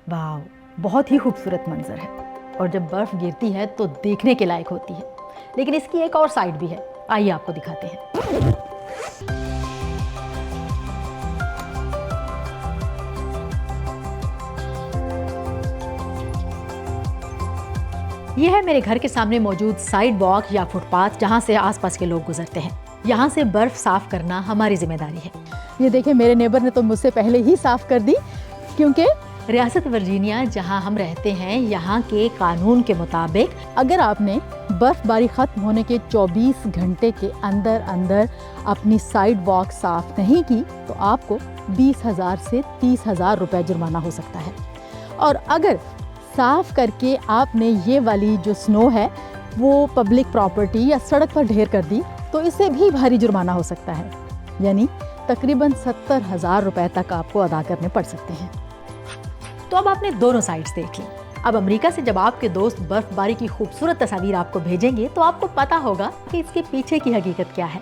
वाह, बहुत ही खूबसूरत मंजर है और जब बर्फ़ गिरती है तो देखने के लायक होती है। लेकिन इसकी एक और साइड भी है, आइए आपको दिखाते हैं। यह है मेरे घर के सामने मौजूद साइड वॉक या फुटपाथ, जहाँ से आसपास के लोग गुजरते हैं। यहाँ से बर्फ़ साफ़ करना हमारी जिम्मेदारी है। ये देखिए, मेरे नेबर ने तो मुझसे पहले ही साफ़ कर दी, क्योंकि रियासत वर्जीनिया जहां हम रहते हैं, यहाँ के कानून के मुताबिक अगर आपने बर्फबारी ख़त्म होने के 24 घंटे के अंदर अंदर अपनी साइड वॉक साफ़ नहीं की तो आपको 20,000 से 30,000 रुपये जुर्माना हो सकता है। और अगर साफ़ करके आपने ये वाली जो स्नो है वो पब्लिक प्रॉपर्टी या सड़क पर ढेर कर दी तो इससे भी भारी जुर्माना हो सकता है, यानी तकरीबन 70,000 रुपये तक आपको अदा करने पड़ सकते हैं। तो अब आपने दोनों साइड्स देख ली। अब अमेरिका से जब आपके दोस्त बर्फबारी की खूबसूरत तस्वीर आपको भेजेंगे तो आपको पता होगा कि इसके पीछे की हकीकत क्या है।